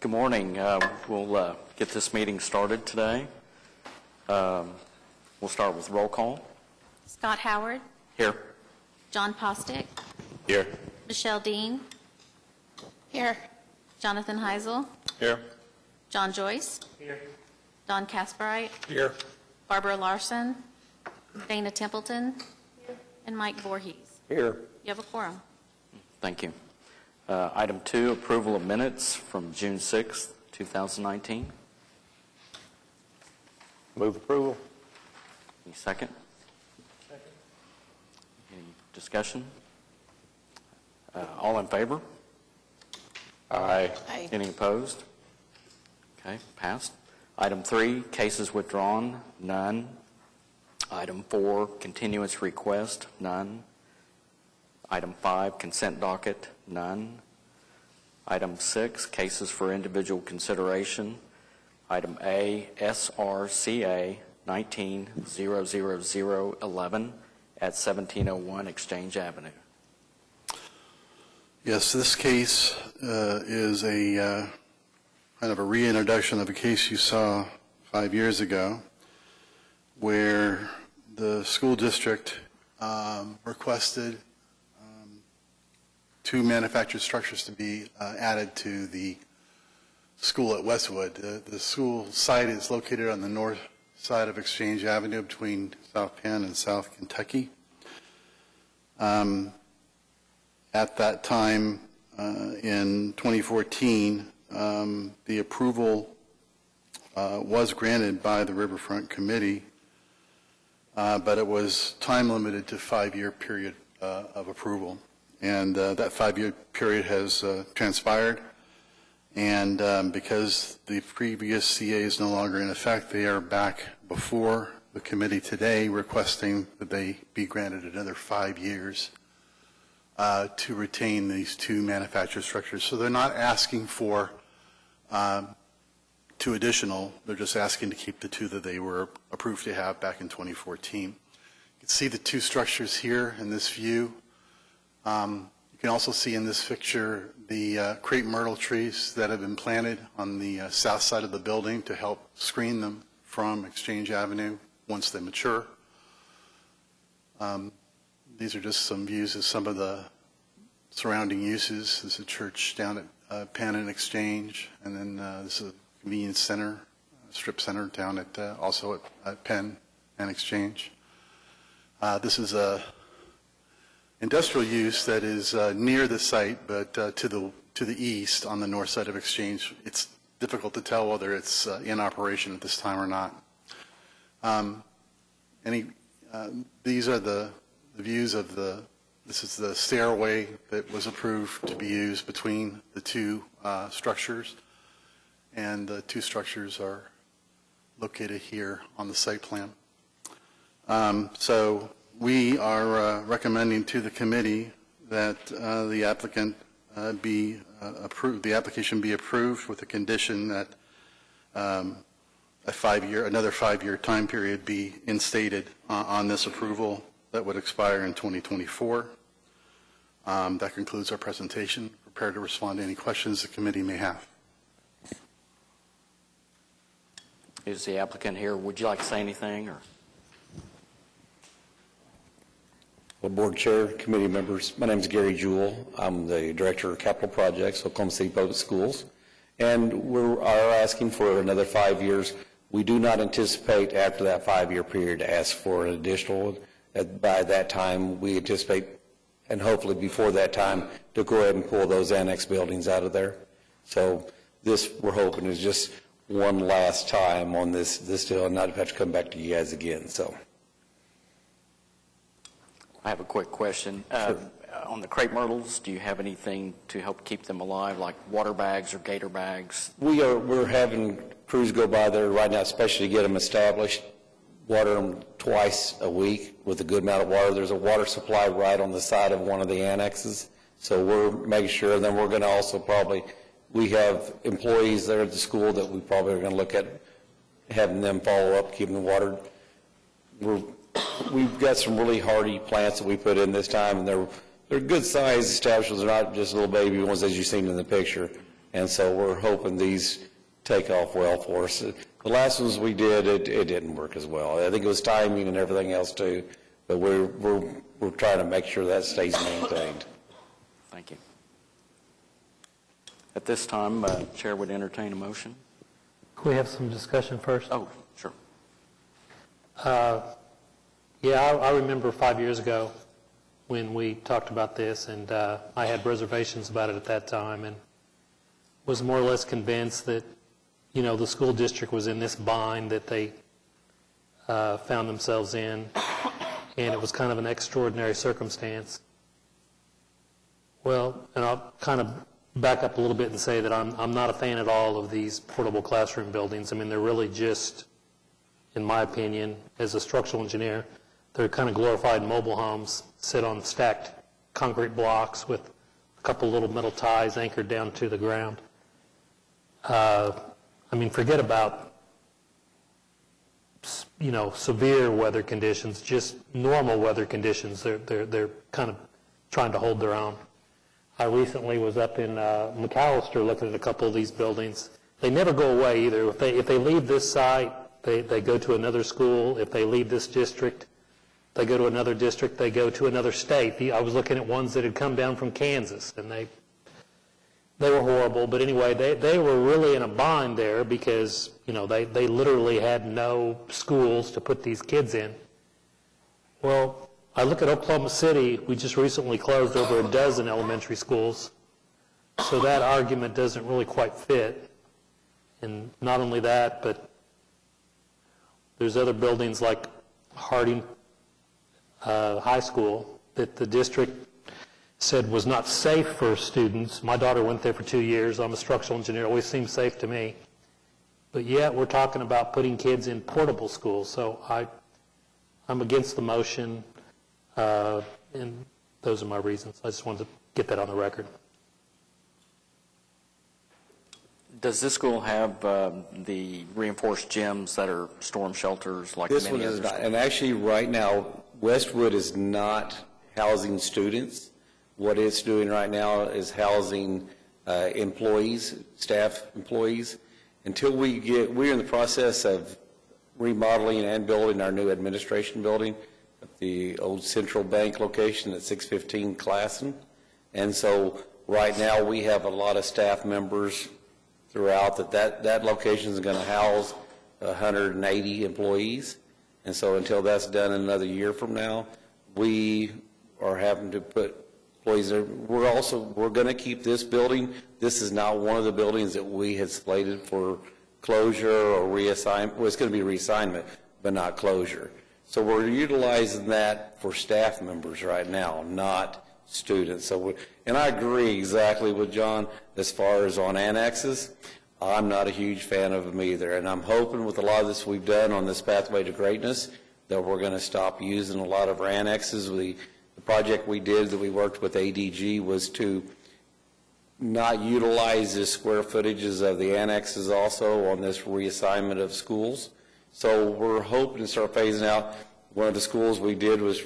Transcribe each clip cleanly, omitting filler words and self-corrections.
Good morning. We'll get this meeting started today. We'll start with roll call. Scott Howard. Here. John Postick. Here. Michelle Dean. Here. Jonathan Heisel. Here. John Joyce. Here. Don Kasperite. Here. Barbara Larson. Dana Templeton. Here. And Mike Voorhees. Here. You have a quorum. Thank you. Item 2, approval of minutes from June 6th, 2019. Move approval. Any second? Second. Any discussion? All in favor? Aye. Aye. Any opposed? Okay, passed. Item 3, cases withdrawn, none. Item 4, continuance request, none. Item 5, consent docket, none. Item 6, cases for individual consideration. Item A, SRCA 19-00011 at 1701 Exchange Avenue. Yes, this case is a kind of a reintroduction of a case you saw 5 years ago where the school district requested 2 manufactured structures to be added to the school at Westwood. The school site is located on the north side of Exchange Avenue between South Penn and South Kentucky. At that time, in 2014, the approval was granted by the Riverfront Committee, but it was time limited to 5-year period of approval. And that 5-year period has transpired, and because the previous CA is no longer in effect, they are back before the committee today requesting that they be granted another 5 years to retain these 2 manufactured structures. So they're not asking for 2 additional, they're just asking to keep the 2 that they were approved to have back in 2014. You can see the 2 structures here in this view. You can also see in this picture the crepe myrtle trees that have been planted on the south side of the building to help screen them from Exchange Avenue once they mature. These are just some views of some of the surrounding uses. There's a church down at Penn and Exchange, and then this is a convenience center, strip center down at also at Penn and Exchange. This is a industrial use that is near the site, but to the east on the north side of Exchange. It's difficult to tell whether it's in operation at this time or not. These are the views of this is the stairway that was approved to be used between the 2 structures, and the 2 structures are located here on the site plan. So we are recommending to the committee that the applicant be approved, the application be approved with the condition that another 5-year time period be instated on this approval that would expire in 2024. That concludes our presentation. Prepared to respond to any questions the committee may have. Is the applicant here? Would you like to say anything? Or? Well, Board Chair, committee members, my name is Gary Jewell. I'm the Director of Capital Projects, Oklahoma City Public Schools, and we are asking for another 5 years. We do not anticipate after that 5-year period to ask for an additional. By that time, we anticipate, and hopefully before that time, to go ahead and pull those annex buildings out of there. So this, we're hoping, is just one last time on this deal, and not have to come back to you guys again. So. I have a quick question. Sure. On the crepe myrtles, do you have anything to help keep them alive, like water bags or gator bags? We're having crews go by there right now, especially to get them established, water them twice a week with a good amount of water. There's a water supply right on the side of one of the annexes, so we're making sure. And then we're going to also we have employees there at the school that we probably are going to look at having them follow up, keeping the water. We've got some really hardy plants that we put in this time, and they're good sized establishments. They're not just little baby ones as you've seen in the picture. And so we're hoping these take off well for us. The last ones we did, it didn't work as well. I think it was timing and everything else too, but we're trying to make sure that stays maintained. Thank you. At this time, Chair would entertain a motion. Can we have some discussion first? Oh, sure. Yeah, I remember 5 years ago when we talked about this, and I had reservations about it at that time, and was more or less convinced that, you know, the school district was in this bind that they found themselves in, and it was kind of an extraordinary circumstance. Well, and I'll kind of back up a little bit and say that I'm not a fan at all of these portable classroom buildings. I mean, they're really just, in my opinion, as a structural engineer, they're kind of glorified mobile homes, sit on stacked concrete blocks with a couple little metal ties anchored down to the ground. I mean, forget about, you know, severe weather conditions, just normal weather conditions. They're kind of trying to hold their own. I recently was up in McAllister looking at a couple of these buildings. They never go away either. If they leave this site, they go to another school. If they leave this district, they go to another district. They go to another state. I was looking at ones that had come down from Kansas, and they were horrible. But anyway, they were really in a bind there because, you know, they literally had no schools to put these kids in. Well, I look at Oklahoma City. We just recently closed over a dozen elementary schools. So that argument doesn't really quite fit. And not only that, but there's other buildings like Harding High School that the district said was not safe for students. My daughter went there for 2 years. I'm a structural engineer. It always seems safe to me. But yet we're talking about putting kids in portable schools. So I'm against the motion, and those are my reasons. I just wanted to get that on the record. Does this school have the reinforced gyms that are storm shelters like This many one is others? not, and actually right now, Westwood is not housing students. What it's doing right now is housing employees, staff employees. Until we're in the process of remodeling and building our new administration building at the old Central Bank location at 615 Classen. And so right now we have a lot of staff members throughout that location is going to house 180 employees. And so until that's done another year from now, we are having to put employees there. We're going to keep this building. This is not one of the buildings that we had slated for closure or reassignment. Well, it's going to be reassignment, but not closure. So we're utilizing that for staff members right now, not students. And I agree exactly with John as far as on annexes. I'm not a huge fan of them either. And I'm hoping with a lot of this we've done on this pathway to greatness that we're going to stop using a lot of our annexes. The project we did that we worked with ADG was to not utilize the square footages of the annexes also on this reassignment of schools. So we're hoping to start phasing out. One of the schools we did was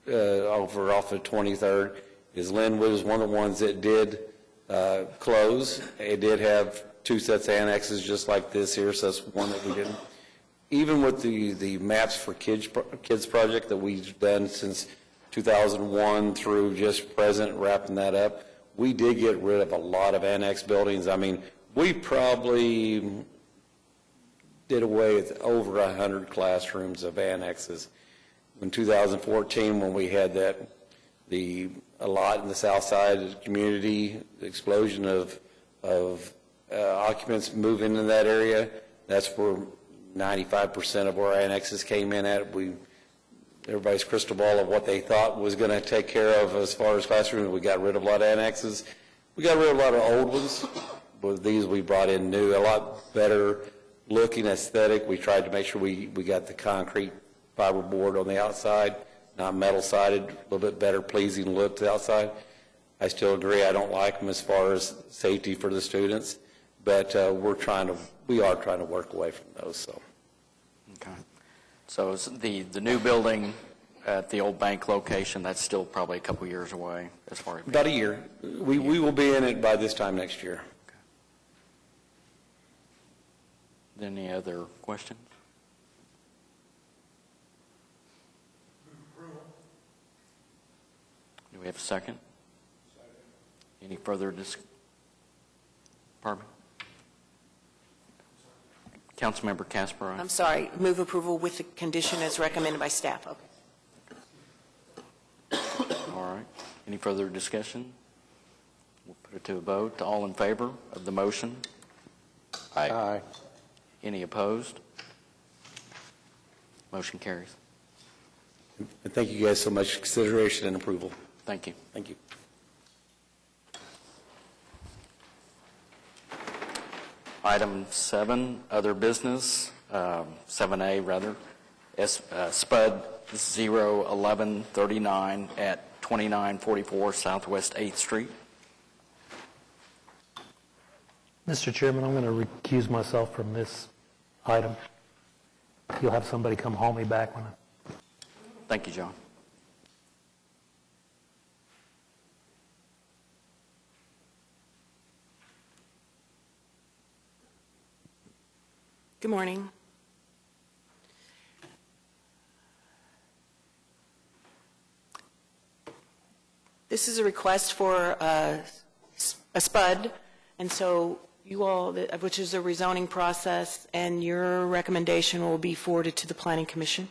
over off of 23rd is Linwood is one of the ones that did close. It did have 2 sets of annexes just like this here, so that's one that we didn't. Even with the Maps for Kids project that we've done since 2001 through just present, wrapping that up, we did get rid of a lot of annex buildings. I mean, we probably did away with over 100 classrooms of annexes. In 2014, when we had a lot in the south side of the community, the explosion of occupants moving into that area, that's where 95% of our annexes came in at. Everybody's crystal ball of what they thought was going to take care of as far as classrooms. We got rid of a lot of annexes. We got rid of a lot of old ones. But these we brought in new, a lot better looking aesthetic. We tried to make sure we got the concrete fiberboard on the outside, not metal sided, a little bit better pleasing look to the outside. I still agree. I don't like them as far as safety for the students, but we are trying to work away from those. So. Okay. So the new building at the old bank location, that's still probably a couple years away as far as... About a year. We will be in it by this time next year. Any other questions? Do we have a second? Any further pardon me? Councilmember Casper. I'm sorry, move approval with the condition as recommended by staff. Okay. All right. Any further discussion? We'll put it to a vote. All in favor of the motion? Aye. Any opposed? Motion carries. And thank you guys so much for consideration and approval. Thank you. Thank you. Item 7, other business, 7A rather, SPUD 01139 at 2944 Southwest 8th Street. Mr. Chairman, I'm going to recuse myself from this item. You'll have somebody come haul me back when I... Thank you, John. Good morning. This is a request for a SPUD, and so you all, which is a rezoning process, and your recommendation will be forwarded to the Planning Commission.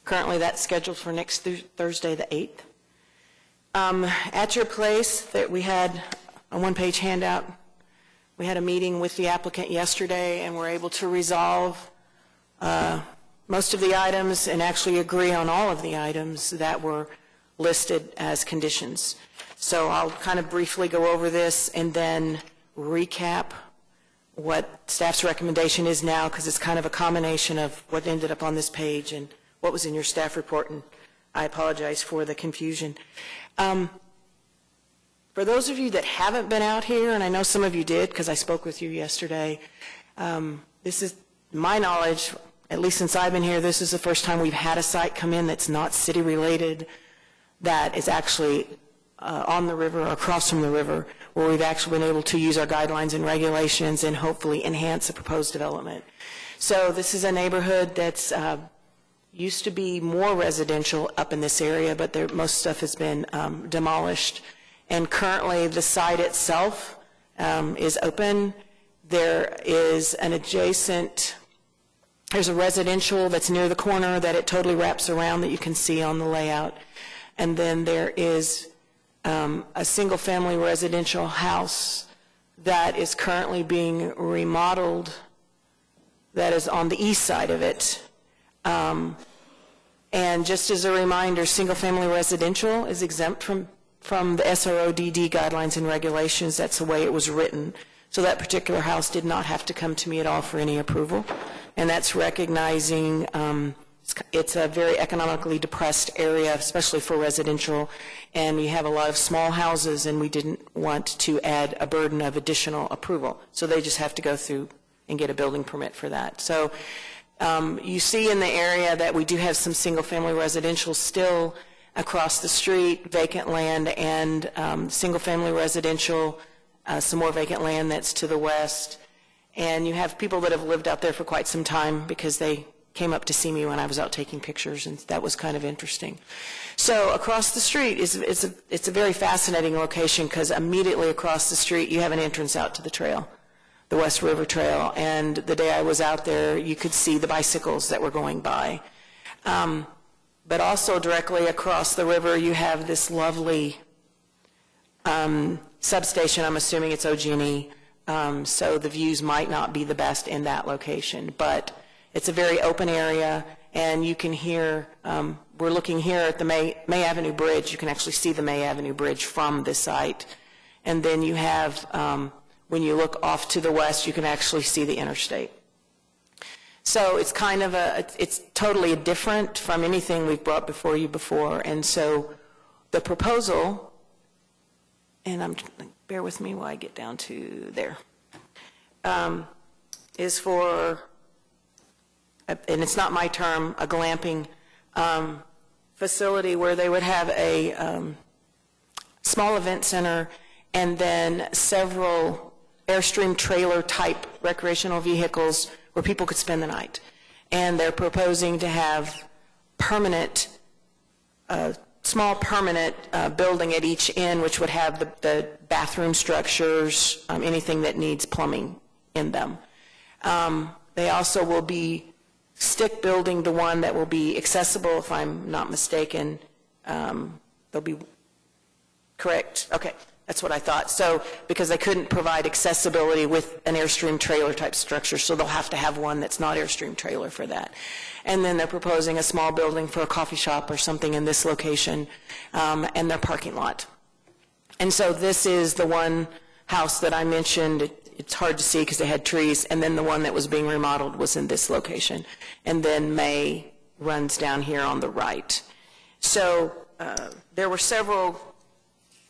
Currently, that's scheduled for next Thursday, the 8th. At your place, that we had a one-page handout. We had a meeting with the applicant yesterday, and were able to resolve most of the items and actually agree on all of the items that were listed as conditions. So I'll kind of briefly go over this and then recap what staff's recommendation is now, because it's kind of a combination of what ended up on this page and what was in your staff report, and I apologize for the confusion. For those of you that haven't been out here, and I know some of you did because I spoke with you yesterday, this is my knowledge, at least since I've been here, this is the first time we've had a site come in that's not city-related, that is actually on the river or across from the river, where we've actually been able to use our guidelines and regulations and hopefully enhance the proposed development. So this is a neighborhood that's used to be more residential up in this area, but most stuff has been demolished. And currently, the site itself is open. There is an adjacent, there's a residential that's near the corner that it totally wraps around that you can see on the layout. And then there is a single-family residential house that is currently being remodeled that is on the east side of it. And just as a reminder, single-family residential is exempt from the SRODD guidelines and regulations. That's the way it was written. So that particular house did not have to come to me at all for any approval. And that's recognizing it's a very economically depressed area, especially for residential, and we have a lot of small houses, and we didn't want to add a burden of additional approval. So they just have to go through and get a building permit for that. So you see in the area that we do have some single-family residential still across the street, vacant land, and single-family residential, some more vacant land that's to the west. And you have people that have lived out there for quite some time because they came up to see me when I was out taking pictures, and that was kind of interesting. So across the street, it's a very fascinating location because immediately across the street you have an entrance out to the trail, the West River Trail, and the day I was out there you could see the bicycles that were going by. But also directly across the river you have this lovely substation. I'm assuming it's OG&E, so the views might not be the best in that location, but it's a very open area, and you can hear, we're looking here at the May Avenue Bridge. You can actually see the May Avenue Bridge from this site. And then you have, when you look off to the west, you can actually see the interstate. So it's kind of it's totally different from anything we've brought before you before. And so the proposal, and bear with me while I get down to there, is for, and it's not my term, a glamping facility where they would have a small event center and then several Airstream trailer type recreational vehicles where people could spend the night. And they're proposing to have permanent, small permanent building at each end, which would have the bathroom structures, anything that needs plumbing in them. They also will be stick building the one that will be accessible, if I'm not mistaken. They'll be correct. Okay, that's what I thought. So, because they couldn't provide accessibility with an Airstream trailer type structure, so they'll have to have one that's not Airstream trailer for that. And then they're proposing a small building for a coffee shop or something in this location, and their parking lot. And so this is the one house that I mentioned. It's hard to see because they had trees, and then the one that was being remodeled was in this location. And then May runs down here on the right. So there were several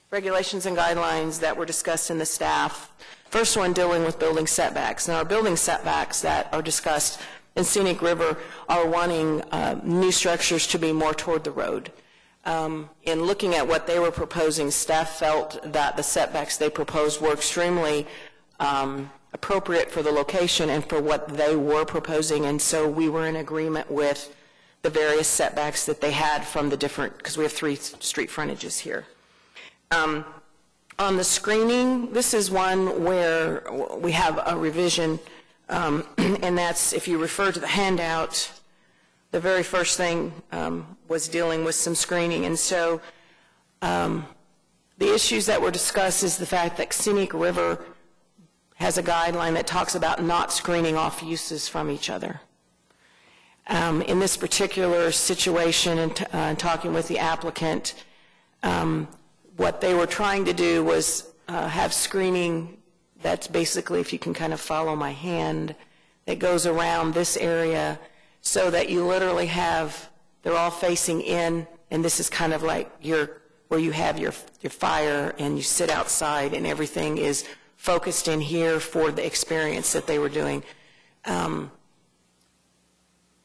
regulations and guidelines that were discussed in the staff. First one dealing with building setbacks. Now, our building setbacks that are discussed in Scenic River are wanting new structures to be more toward the road. In looking at what they were proposing, staff felt that the setbacks they proposed were extremely appropriate for the location and for what they were proposing, and so we were in agreement with the various setbacks that they had from the different, because we have 3 street frontages here. On the screening, this is one where we have a revision, and that's, if you refer to the handout, the very first thing was dealing with some screening. And so the issues that were discussed is the fact that Scenic River has a guideline that talks about not screening off uses from each other. In this particular situation, and talking with the applicant, what they were trying to do was have screening that's basically, if you can kind of follow my hand, that goes around this area so that you literally have, they're all facing in, and this is kind of like where you have your fire and you sit outside and everything is focused in here for the experience that they were doing.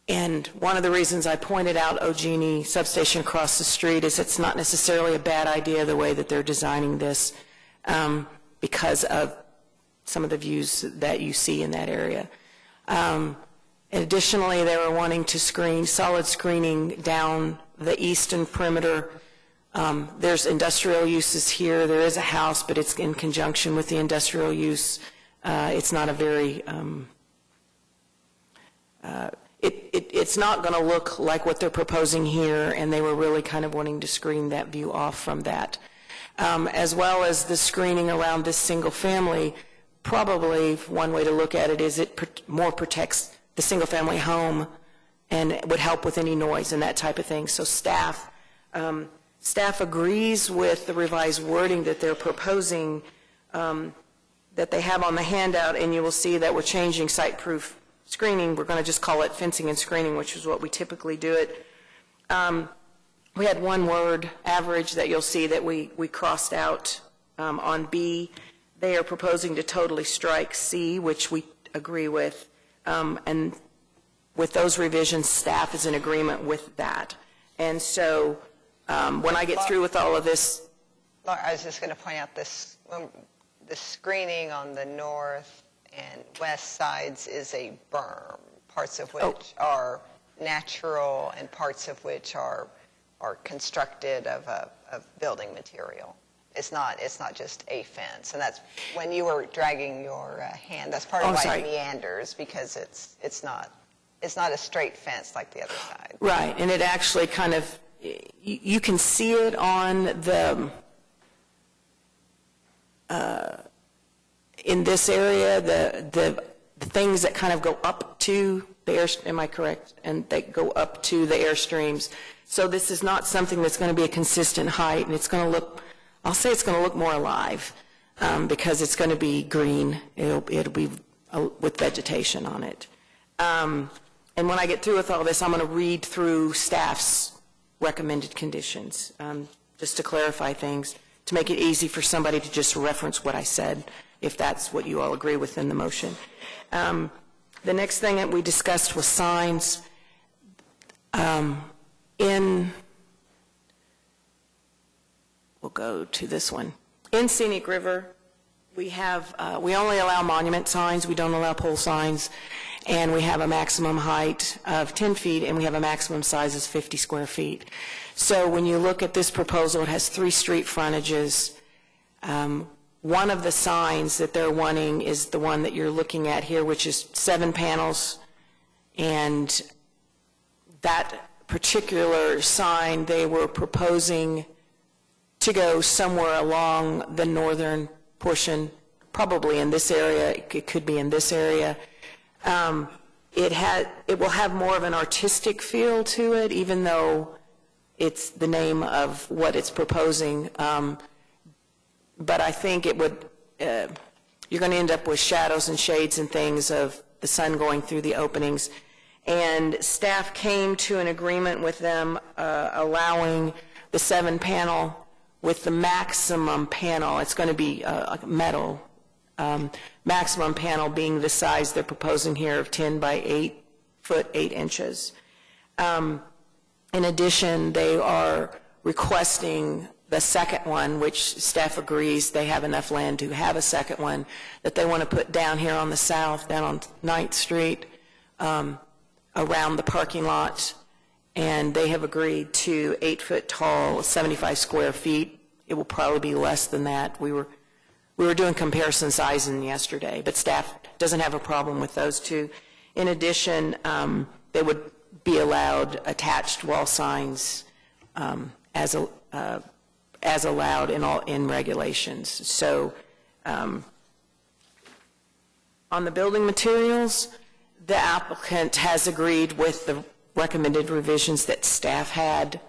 And one of the reasons I pointed out Ogini substation across the street is it's not necessarily a bad idea the way that they're designing this because of some of the views that you see in that area. Additionally, they were wanting to screen, solid screening down the eastern perimeter. There's industrial uses here. There is a house, but it's in conjunction with the industrial use. It's not a very, it's not going to look like what they're proposing here, and they were really kind of wanting to screen that view off from that. As well as the screening around this single family, probably one way to look at it is it more protects the single family home and would help with any noise and that type of thing. So staff agrees with the revised wording that they're proposing that they have on the handout, and you will see that we're changing site-proof screening. We're going to just call it fencing and screening, which is what we typically do it. We had one word, average, that you'll see that we crossed out on B. They are proposing to totally strike C, which we agree with. And with those revisions, staff is in agreement with that. And so when I get through with all of this. Laura, I was just going to point out this, the screening on the north and west sides is a berm, parts of which are natural and parts of which are constructed of building material. It's not just a fence, and that's when you were dragging your hand. That's part of why it meanders, because it's not a straight fence like the other side. Right, and it actually kind of, you can see it on the in this area, the things that kind of go up to the air. Am I correct? And they go up to the Airstreams. So this is not something that's going to be a consistent height, and it's going to look. I'll say it's going to look more alive because it's going to be green. It'll be with vegetation on it. And when I get through with all this, I'm going to read through staff's recommended conditions just to clarify things, to make it easy for somebody to just reference what I said, if that's what you all agree with in the motion. The next thing that we discussed was signs. We'll go to this one. In Scenic River, we have we only allow monument signs. We don't allow pole signs. and we have a maximum height of 10 feet, and we have a maximum size of 50 square feet. So when you look at this proposal, it has 3 street frontages. One of the signs that they're wanting is the one that you're looking at here, which is 7 panels, and that particular sign, they were proposing to go somewhere along the northern portion, probably in this area. It could be in this area. It will have more of an artistic feel to it, even though it's the name of what it's proposing. But I think it would, you're going to end up with shadows and shades and things of the sun going through the openings. And staff came to an agreement with them allowing the 7 panel with the maximum panel. It's going to be metal. Maximum panel being the size they're proposing here of 10 by 8 foot 8 inches. In addition, they are requesting the second one, which staff agrees they have enough land to have a second one, that they want to put down here on the south, down on 9th Street, around the parking lot, and they have agreed to 8 foot tall, 75 square feet. It will probably be less than that. We were doing comparison sizing yesterday, but staff doesn't have a problem with those two. In addition, they would be allowed attached wall signs as allowed in regulations. So on the building materials, the applicant has agreed with the recommended revisions that staff had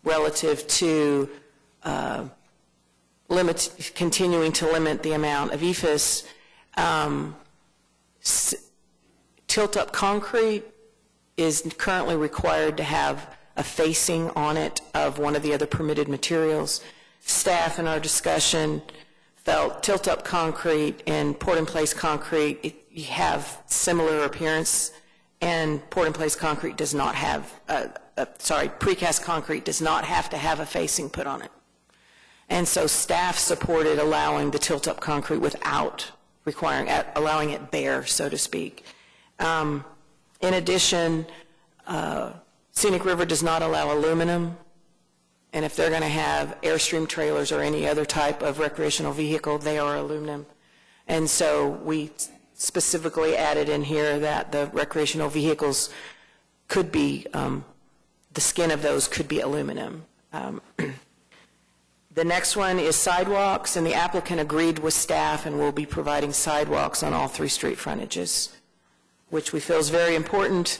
relative to continuing to limit the amount of EFS. Tilt-up concrete is currently required to have a facing on it of one of the other permitted materials. Staff in our discussion felt tilt-up concrete and pour-in-place concrete have similar appearance, and pour-in-place concrete does not have, precast concrete does not have to have a facing put on it. And so staff supported allowing the tilt-up concrete without allowing it bare, so to speak. In addition, Scenic River does not allow aluminum, and if they're going to have Airstream trailers or any other type of recreational vehicle, they are aluminum. And so we specifically added in here that the recreational vehicles could be, the skin of those could be aluminum. The next one is sidewalks, and the applicant agreed with staff and will be providing sidewalks on all 3 street frontages, which we feel is very important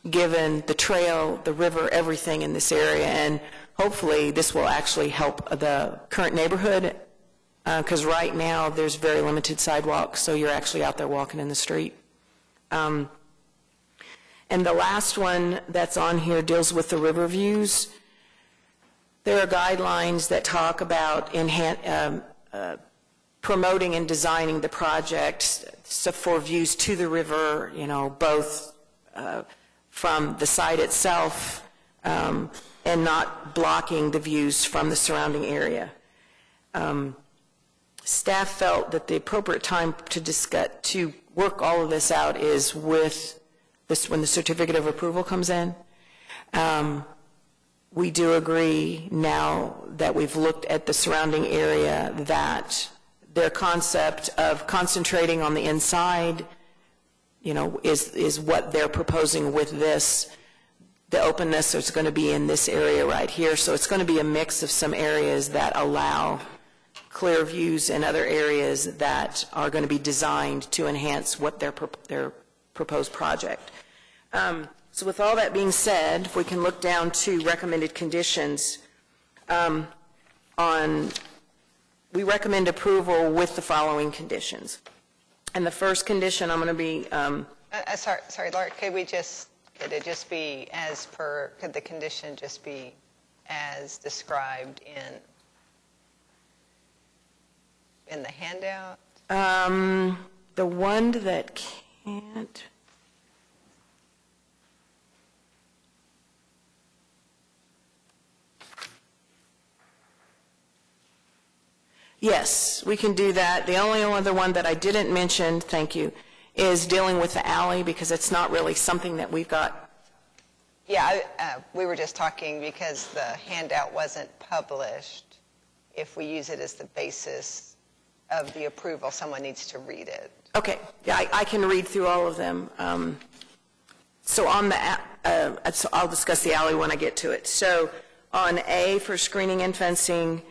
given the trail, the river, everything in this area. And hopefully this will actually help the current neighborhood, because right now there's very limited sidewalks, so you're actually out there walking in the street. And the last one that's on here deals with the river views. There are guidelines that talk about promoting and designing the project for views to the river, both from the site itself and not blocking the views from the surrounding area. Staff felt that the appropriate time to work all of this out is with this, when the certificate of approval comes in. We do agree now that we've looked at the surrounding area that their concept of concentrating on the inside, is what they're proposing with this. The openness is going to be in this area right here, so it's going to be a mix of some areas that allow clear views and other areas that are going to be designed to enhance what their proposed project. So with all that being said, if we can look down to recommended conditions, we recommend approval with the following conditions. And the first condition, I'm going to be... Sorry, Laura, could it just be as per, could the condition just be as described in the handout? The one that can't... Yes, we can do that. The only other one that I didn't mention, thank you, is dealing with the alley, because it's not really something that we've got. Yeah, we were just talking because the handout wasn't published. If we use it as the basis of the approval, someone needs to read it. Okay, yeah, I can read through all of them. So on the, I'll discuss the alley when I get to it. So on A for screening and fencing,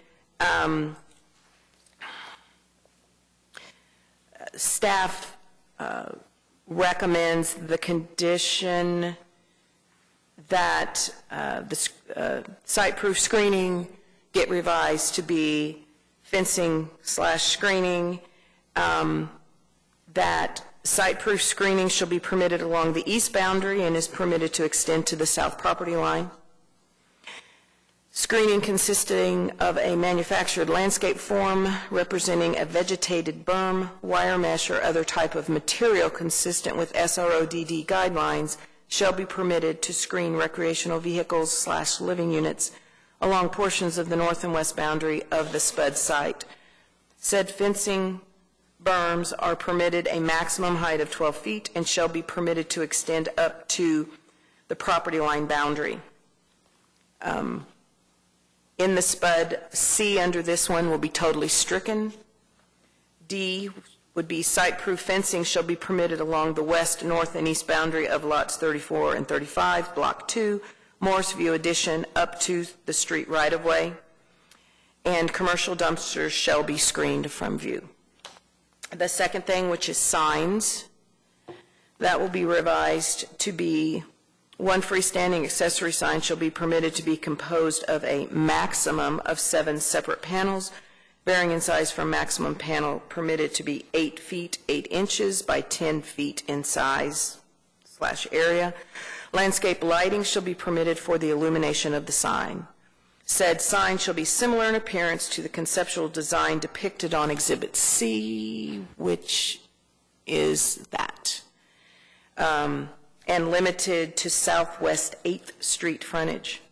staff recommends the condition that the site-proof screening get revised to be fencing/screening, that site-proof screening shall be permitted along the east boundary and is permitted to extend to the south property line. Screening consisting of a manufactured landscape form representing a vegetated berm, wire mesh, or other type of material consistent with SRODD guidelines shall be permitted to screen recreational vehicles/living units along portions of the north and west boundary of the SPUD site. Said fencing berms are permitted a maximum height of 12 feet and shall be permitted to extend up to the property line boundary. In the SPUD, C under this one will be totally stricken. D would be site-proof fencing shall be permitted along the west, north, and east boundary of lots 34 and 35, Block 2, Morrisview addition up to the street right-of-way, and commercial dumpsters shall be screened from view. The second thing, which is signs, that will be revised to be one freestanding accessory sign shall be permitted to be composed of a maximum of 7 separate panels, varying in size from maximum panel permitted to be 8 feet 8 inches by 10 feet in size/area. Landscape lighting shall be permitted for the illumination of the sign. Said sign shall be similar in appearance to the conceptual design depicted on Exhibit C, which is that, and limited to southwest 8th Street frontage.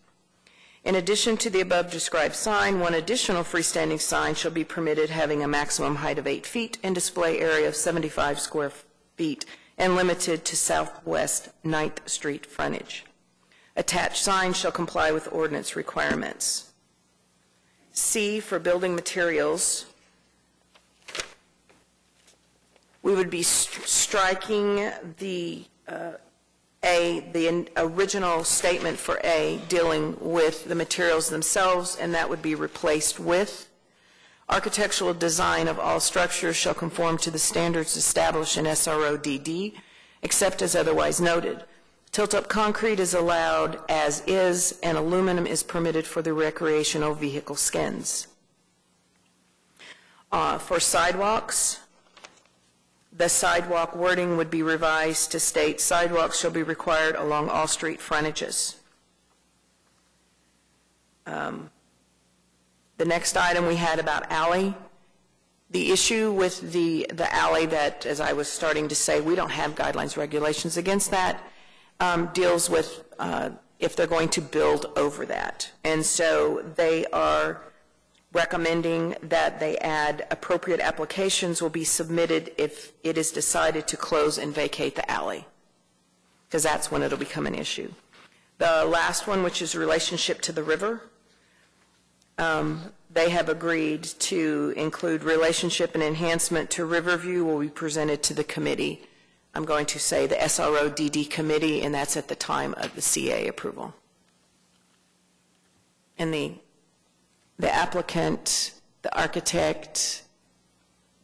In addition to the above described sign, one additional freestanding sign shall be permitted having a maximum height of 8 feet and display area of 75 square feet and limited to southwest 9th Street frontage. Attached signs shall comply with ordinance requirements. C, for building materials, we would be striking the the original statement for A dealing with the materials themselves, and that would be replaced with architectural design of all structures shall conform to the standards established in SRODD, except as otherwise noted. Tilt-up concrete is allowed as is, and aluminum is permitted for the recreational vehicle skins. For sidewalks, the sidewalk wording would be revised to state sidewalks shall be required along all street frontages. The next item we had about alley. The issue with the alley that, as I was starting to say, we don't have guidelines, regulations against that, deals with if they're going to build over that. And so they are recommending that they add appropriate applications will be submitted if it is decided to close and vacate the alley, because that's when it'll become an issue. The last one, which is relationship to the river, they have agreed to include relationship and enhancement to Riverview will be presented to the committee. I'm going to say the SRODD committee, and that's at the time of the CA approval. And the applicant, the architect,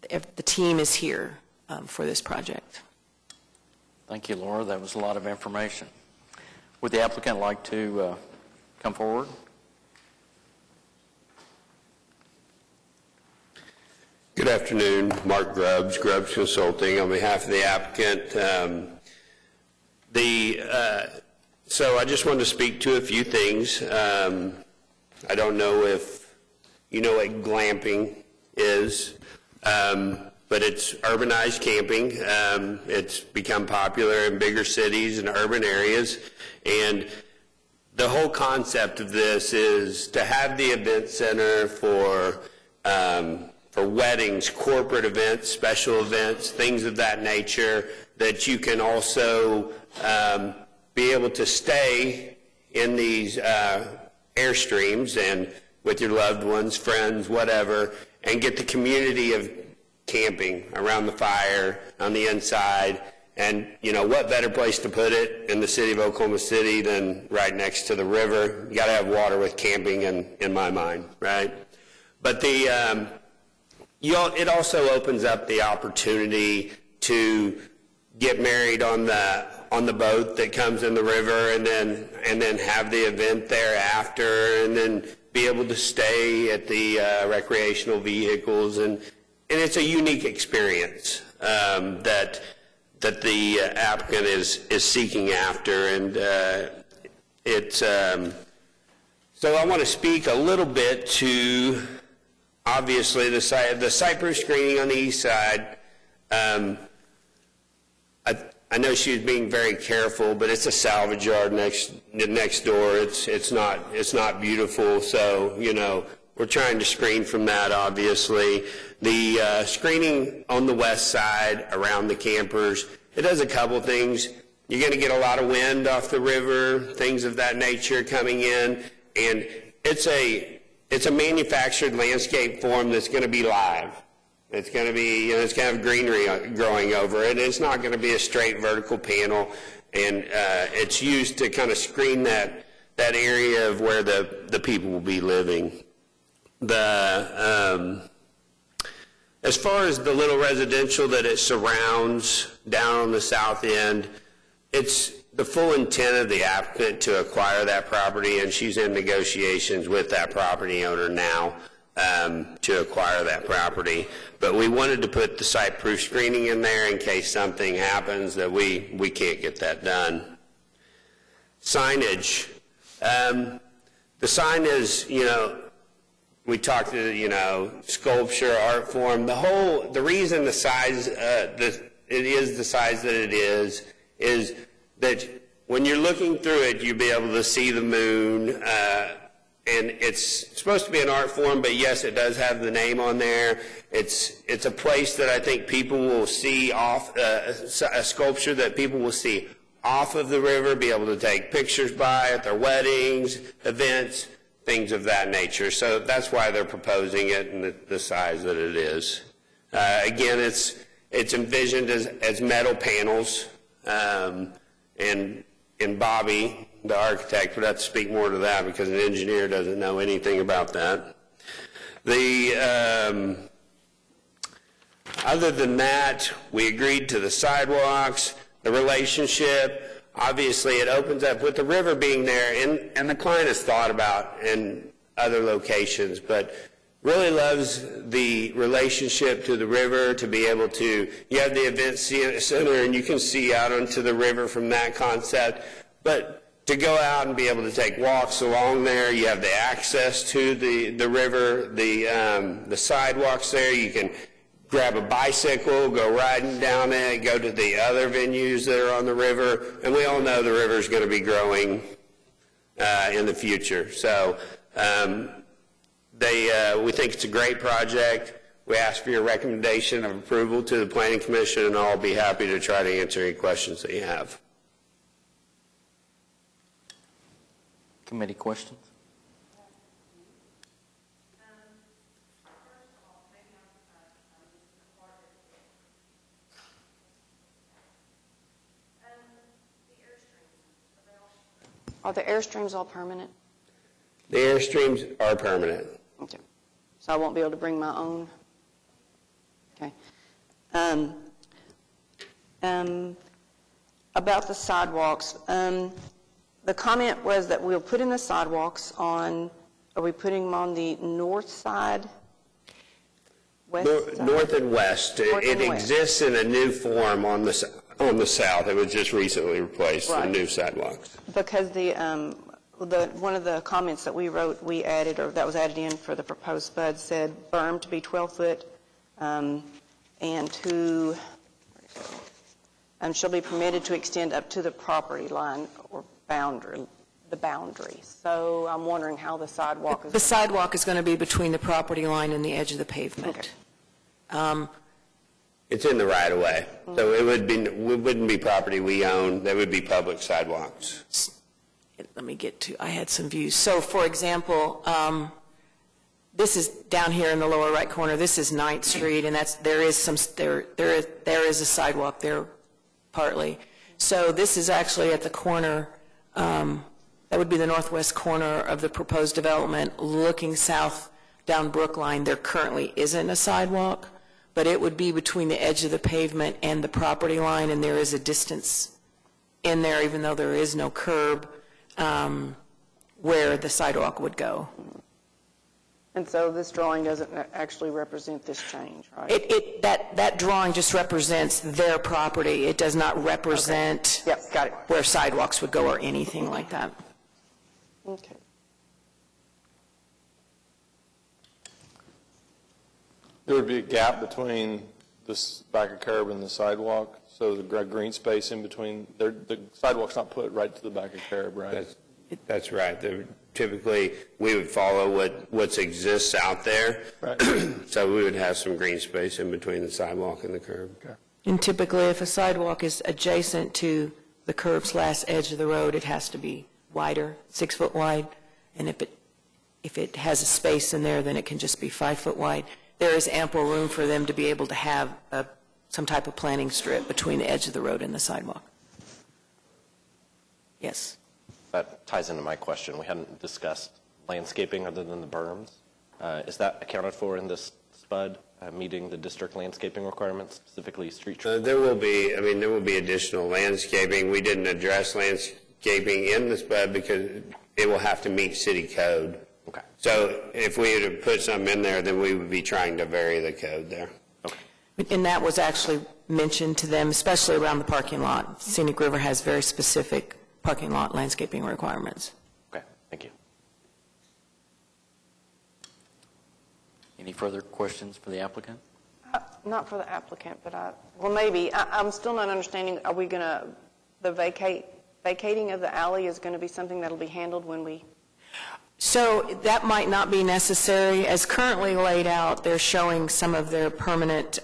the team is here for this project. Thank you, Laura. That was a lot of information. Would the applicant like to come forward? Good afternoon, Mark Grubbs, Grubbs Consulting, on behalf of the applicant. So I just wanted to speak to a few things. I don't know if you know what glamping is, but it's urbanized camping. It's become popular in bigger cities and urban areas, and the whole concept of this is to have the event center for weddings, corporate events, special events, things of that nature, that you can also be able to stay in these airstreams and with your loved ones, friends, whatever, and get the community of camping around the fire, on the inside. And, you know, what better place to put it in the city of Oklahoma City than right next to the river? You got to have water with camping in my mind, right? But it also opens up the opportunity to get married on the boat that comes in the river, and then have the event thereafter, and then be able to stay at the recreational vehicles, and it's a unique experience that the applicant is seeking after, and it's so I want to speak a little bit to obviously the site-proof screening on the east side. I know she was being very careful, but it's a salvage yard next door. It's not beautiful, so you know we're trying to screen from that. Obviously, the screening on the west side around the campers, it does a couple things. You're going to get a lot of wind off the river, things of that nature coming in, and it's a manufactured landscape form that's going to be live. It's going to be, you know, it's going to have greenery growing over it. It's not going to be a straight vertical panel, and it's used to kind of screen that area of where the people will be living. As far as the little residential that it surrounds down on the south end, it's the full intent of the applicant to acquire that property, and she's in negotiations with that property owner now to acquire that property. But we wanted to put the site-proof screening in there in case something happens that we can't get that done. Signage. The sign is, you know, we talked to, you know, sculpture, art form. The reason the size, it is the size that it is that when you're looking through it, you'll be able to see the moon, and it's supposed to be an art form, but yes, it does have the name on there. It's a place that I think people will see off, a sculpture that people will see off of the river, be able to take pictures by at their weddings, events, things of that nature. So that's why they're proposing it and the size that it is. Again, it's envisioned as metal panels, and Bobby, the architect, would have to speak more to that because an engineer doesn't know anything about that. Other than that, we agreed to the sidewalks, the relationship. Obviously, it opens up with the river being there, and the client has thought about in other locations, but really loves the relationship to the river, to be able to, you have the event center and you can see out onto the river from that concept, but to go out and be able to take walks along there, you have the access to the river, the sidewalks there, you can grab a bicycle, go riding down it, go to the other venues that are on the river, and we all know the river is going to be growing in the future. So we think it's a great project. We ask for your recommendation of approval to the Planning Commission, and I'll be happy to try to answer any questions that you have. Committee questions? Are the Airstreams all permanent? The Airstreams are permanent. Okay. So I won't be able to bring my own? Okay. About the sidewalks, the comment was that we'll put in the sidewalks on, are we putting them on the north side? West side? North and west. North It and west. exists in a new form on the south. It was just recently replaced with Right. new sidewalks. Because one of the comments that we wrote, we added, or that was added in for the proposed spud, said berm to be 12 foot, and shall be permitted to extend up to the property line or boundary, the boundary. So I'm wondering how the sidewalk is. The sidewalk is going to be between the property line and the edge of the pavement. Okay. It's in the right-of-way, so it wouldn't be property we own, that would be public sidewalks. Let me get to, I had some views. So, for example, this is down here in the lower right corner, this is 9th Street, and there is a sidewalk there partly. So this is actually at the corner, that would be the northwest corner of the proposed development, looking south down Brookline. There currently isn't a sidewalk, but it would be between the edge of the pavement and the property line, and there is a distance in there, even though there is no curb, where the sidewalk would go. And so this drawing doesn't actually represent this change, right? That drawing just represents their property. It does not represent Okay. Yep, got it. where sidewalks would go or anything like that. Okay. There would be a gap between this back of curb and the sidewalk, so the green space in between, the sidewalk's not put right to the back of curb, right? That's right. Typically, we would follow what exists out there. Right. So we would have some green space in between the sidewalk and the curb. Okay. And typically, if a sidewalk is adjacent to the curb/edge of the road, it has to be wider, 6 foot wide. And if it has a space in there, then it can just be 5 foot wide. There is ample room for them to be able to have some type of planting strip between the edge of the road and the sidewalk. Yes. That ties into my question. We hadn't discussed landscaping other than the berms. Is that accounted for in this SPUD, meeting the district landscaping requirements, specifically street trees? There will be additional landscaping. We didn't address landscaping in the SPUD because it will have to meet city code. Okay. So if we had to put something in there, then we would be trying to vary the code there. Okay. And that was actually mentioned to them, especially around the parking lot. Scenic River has very specific parking lot landscaping requirements. Okay, thank you. Any further questions for the applicant? Not for the applicant, but maybe. I'm still not understanding, are we going to, the vacating of the alley is going to be something that'll be handled when we... So that might not be necessary. As currently laid out, they're showing some of their permanent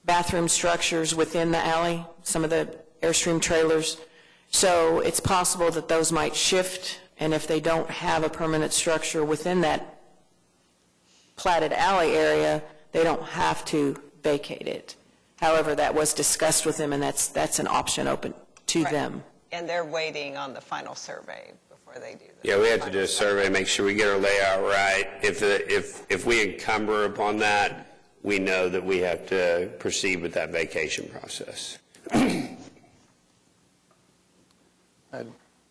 bathroom structures within the alley, some of the Airstream trailers. So it's possible that those might shift, and if they don't have a permanent structure within that platted alley area, they don't have to vacate it. However, that was discussed with them, and that's an option open to them. And they're waiting on the final survey before they do that. Yeah, we have to do a survey, make sure we get our layout right. If we encumber upon that, we know that we have to proceed with that vacation process. I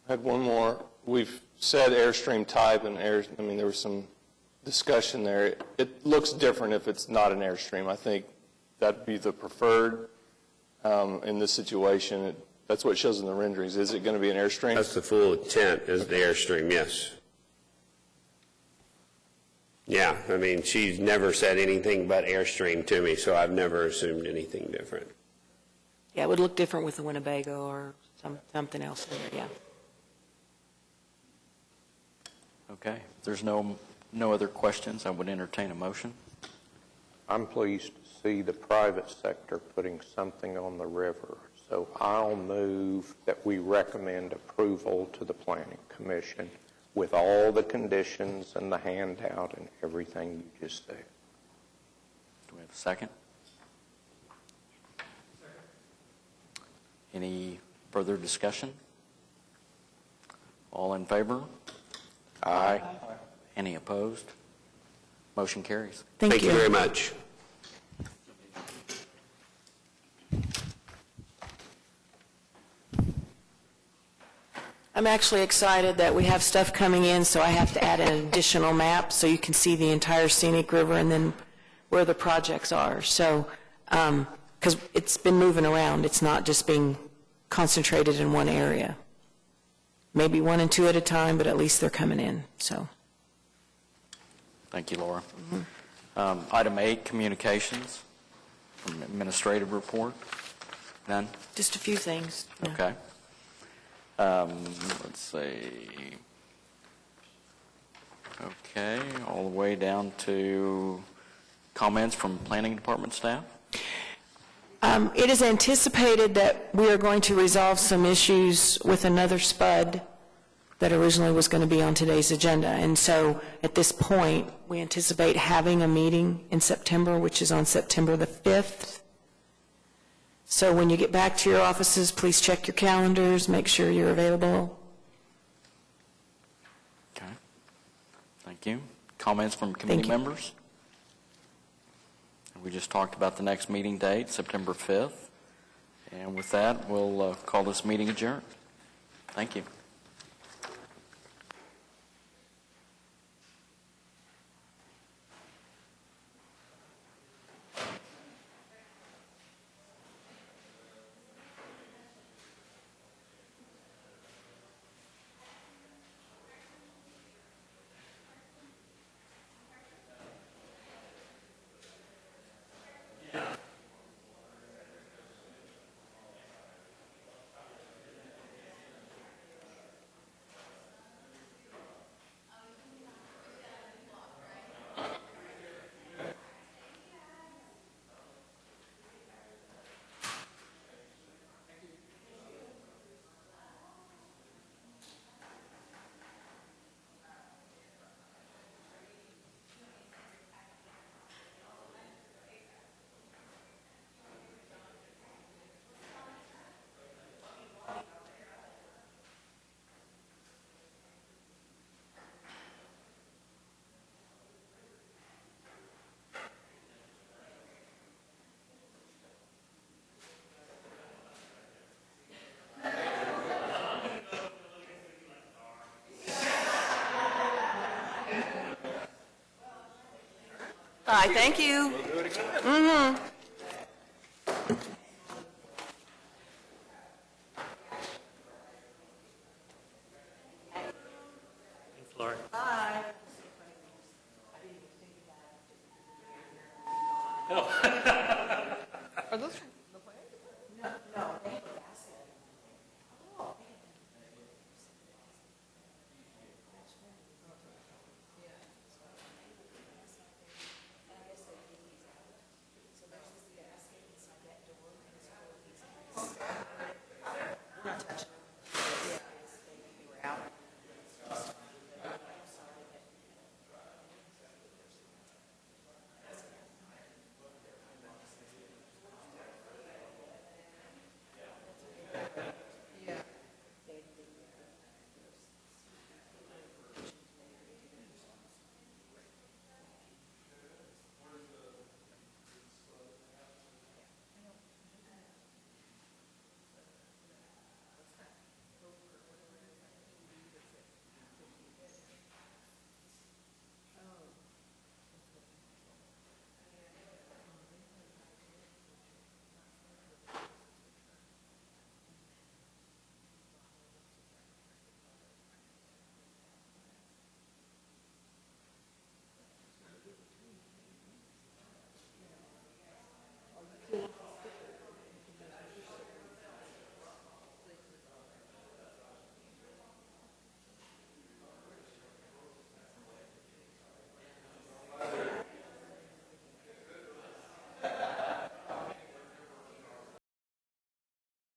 had one more. We've said Airstream type and there was some discussion there. It looks different if it's not an Airstream. I think that'd be the preferred in this situation. That's what it shows in the renderings. Is it going to be an Airstream? That's the full intent, is the Airstream, yes. Yeah, she's never said anything but Airstream to me, so I've never assumed anything different. Yeah, it would look different with the Winnebago or something else in there, yeah. Okay, if there's no other questions, I would entertain a motion. I'm pleased to see the private sector putting something on the river, so I'll move that we recommend approval to the Planning Commission with all the conditions and the handout and everything you just said. Do we have a second? Any further discussion? All in favor? Aye. Any opposed? Motion carries. Thank you. Very much. I'm actually excited that we have stuff coming in, so I have to add an additional map so you can see the entire Scenic River and then where the projects are. So, because it's been moving around, it's not just being concentrated in one area. Maybe 1 and 2 at a time, but at least they're coming in, so. Thank you, Laura. Item 8, communications, administrative report. None? Just a few things. Yeah. Okay. Let's see. Okay, all the way down to Comments from planning department staff? It is anticipated that we are going to resolve some issues with another SPUD that originally was going to be on today's agenda. And so at this point, we anticipate having a meeting in September, which is on September the 5th. So when you get back to your offices, please check your calendars, make sure you're available. Okay. Thank you. Comments from committee members? We just talked about the next meeting date, September 5th. And with that, we'll call this meeting adjourned. Thank you. All right, thank you. Mm-hmm. Thanks, Laura. Bye. Are those